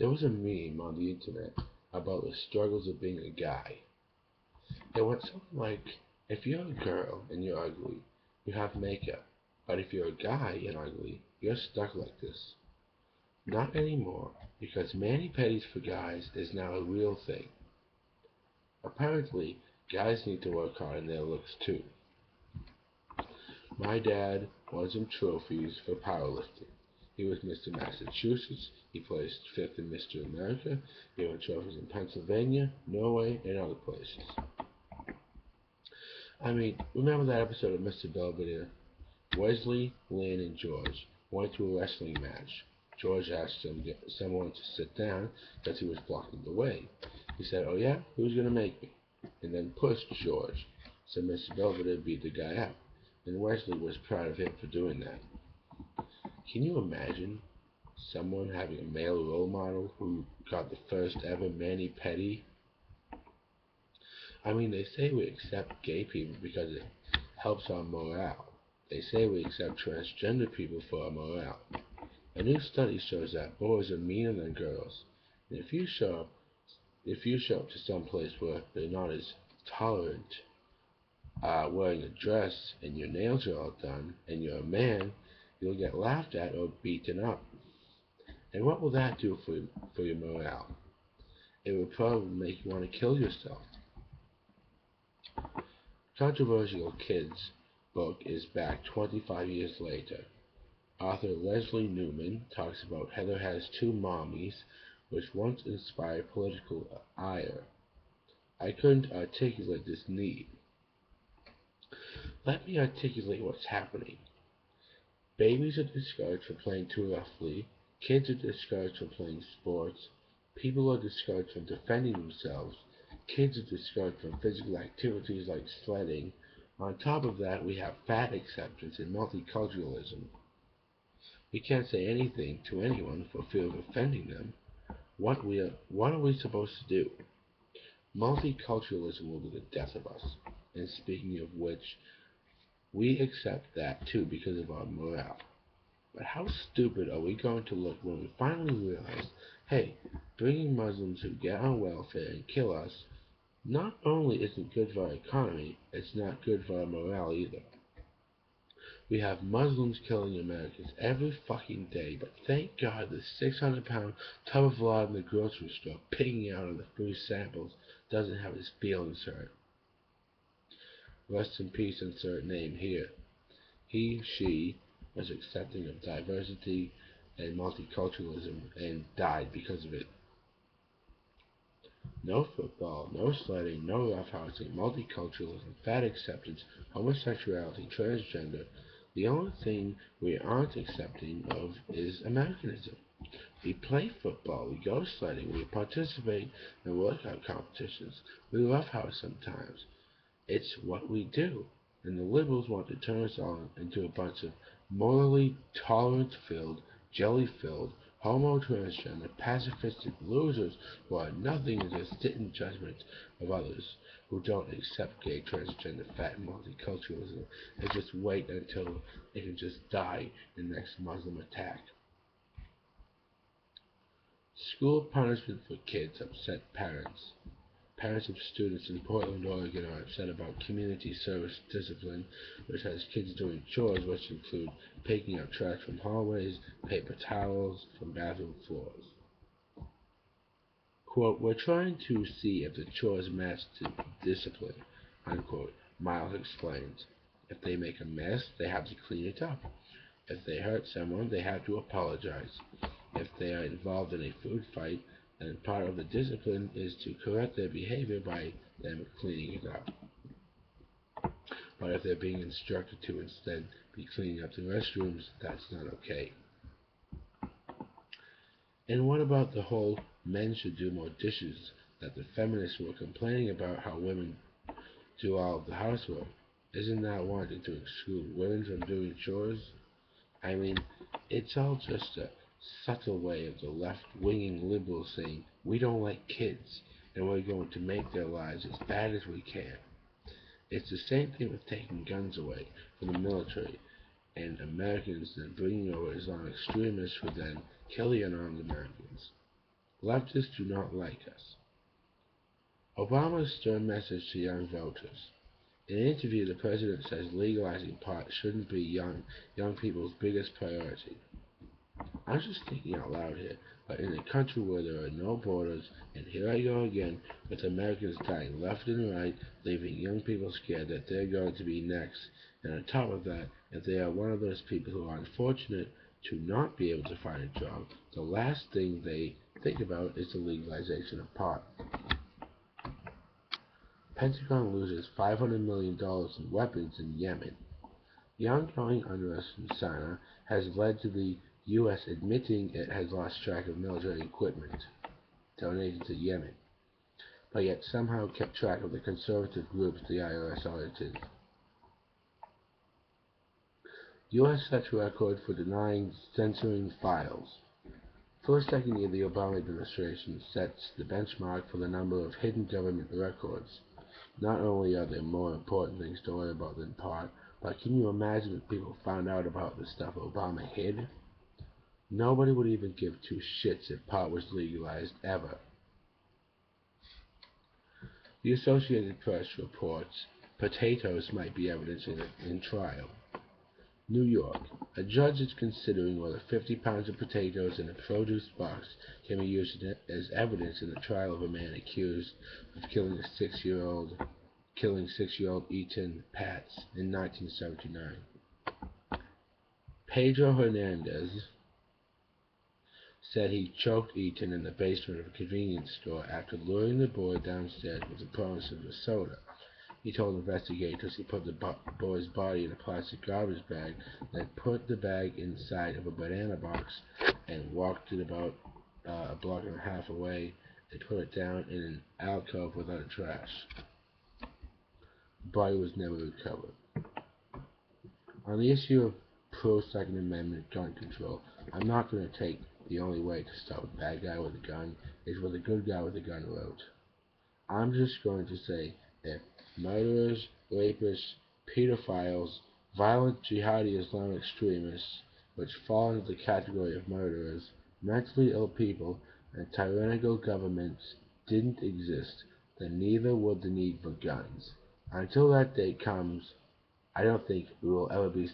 There was a meme on the internet about the struggles of being a guy. It went something like, if you're a girl and you're ugly, you have makeup. But if you're a guy and ugly, you're stuck like this. Not anymore, because mani-pedis for guys is now a real thing. Apparently, guys need to work hard on their looks too. My dad won some trophies for powerlifting. He was Mr. Massachussettes, he placed 5th in Mr.America, he won trophies in Pennsylvania, Norway, and other places. I mean, remember that episode of Mr.Belvider? Wesely, Lynn and George went to a wrestling match. George asked someone to sit down because he was blocking the way. He said, "Oh yeah? Who's going to make me?" And then pushed George. So Mr. Belvider beat the guy up. And Wesely was proud of him for doing that. Can you imagine someone having a male role model who got the first ever mani-pedi? I mean, they say we accept gay people because it helps our morale. They say we accept transgender people for our morale. A new study shows that boys are meaner than girls. And if you show up to some place where they're not as tolerant, wearing a dress and your nails are all done, and you're a man, you'll get laughed at or beaten up. And what will that do for your morale? It will probably make you want to kill yourself. Controversial Kids book is back 25 years later. Author Leslie Newman talks about Heather has two mommies, which once inspired political ire. I couldn't articulate this need. Let me articulate what's happening. Babies are discouraged from playing too roughly, kids are discouraged from playing sports, people are discouraged from defending themselves, kids are discouraged from physical activities like sledding. On top of that, we have fat acceptance and multiculturalism. We can't say anything to anyone for fear of offending them. What are we supposed to do? Multiculturalism will be the death of us. And speaking of which, we accept that too because of our morale. But how stupid are we going to look when we finally realize, hey, bringing Muslims who get on welfare and kill us not only isn't good for our economy, it's not good for our morale either. We have Muslims killing Americans every fucking day, but thank God the 600-pound tub of lard in the grocery store pigging out on the free samples doesn't have his feelings hurt. Rest in peace, insert name here. He, she, was accepting of diversity and multiculturalism and died because of it. No football, no sledding, no roughhousing, multiculturalism, fat acceptance, homosexuality, transgender. The only thing we aren't accepting of is Americanism. We play football, we go sledding, we participate in workout competitions, we roughhouse sometimes. It's what we do. And the liberals want to turn us all into a bunch of morally tolerant-filled, jelly-filled, homo-transgender, pacifistic losers who are nothing and just sit in judgment of others who don't accept gay, transgender, fat, and multiculturalism and just wait until they can just die in the next Muslim attack. School punishment for kids upset parents. Parents of students in Portland, Oregon are upset about community service discipline, which has kids doing chores which include picking up trash from hallways, paper towels from bathroom floors. Quote, "We're trying to see if the chores match the discipline," unquote, Miles explains. If they make a mess, they have to clean it up. If they hurt someone, they have to apologize. If they are involved in a food fight, and part of the discipline is to correct their behavior by them cleaning it up. But if they're being instructed to instead be cleaning up the restrooms, that's not okay. And what about the whole men should do more dishes that the feminists were complaining about how women do all of the housework? Isn't that wanting to exclude women from doing chores? I mean, it's all just a subtle way of the left-winging liberals saying, we don't like kids, and we're going to make their lives as bad as we can. It's the same thing with taking guns away from the military, and Americans then bringing over Islamic extremists who then kill the unarmed Americans. Leftists do not like us. Obama's stern message to young voters. In an interview, the president says legalizing pot shouldn't be young people's biggest priority. I'm just thinking out loud here, but in a country where there are no borders, and here I go again, with Americans dying left and right, leaving young people scared that they're going to be next, and on top of that, if they are one of those people who are unfortunate to not be able to find a job, the last thing they think about is the legalization of pot. Pentagon loses $500 million in weapons in Yemen. The ongoing unrest in Sinai has led to the U.S. admitting it has lost track of military equipment donated to Yemen, but yet somehow kept track of the conservative groups the IRS audited. U.S. sets record for denying censoring files. For the second year, the Obama administration sets the benchmark for the number of hidden government records. Not only are there more important things to worry about than pot, but can you imagine if people found out about the stuff Obama hid? Nobody would even give two shits if pot was legalized ever. The Associated Press reports potatoes might be evidence in trial. New York. A judge is considering whether 50 pounds of potatoes in a produce box can be used as evidence in the trial of a man accused of killing 6-year-old Ethan Patz in 1979. Pedro Hernandez said he choked Ethan in the basement of a convenience store after luring the boy downstairs with the promise of a soda. He told investigators he put the boy's body in a plastic garbage bag, then put the bag inside of a banana box and walked it about a block and a half away and put it down in an alcove without a trash. The body was never recovered. On the issue of pro-Second Amendment gun control, I'm not going to take the only way to stop a bad guy with a gun is what a good guy with a gun wrote. I'm just going to say if murderers, rapists, pedophiles, violent jihadi Islamic extremists, which fall into the category of murderers, mentally ill people, and tyrannical governments didn't exist, then neither would the need for guns. Until that day comes, I don't think we will ever be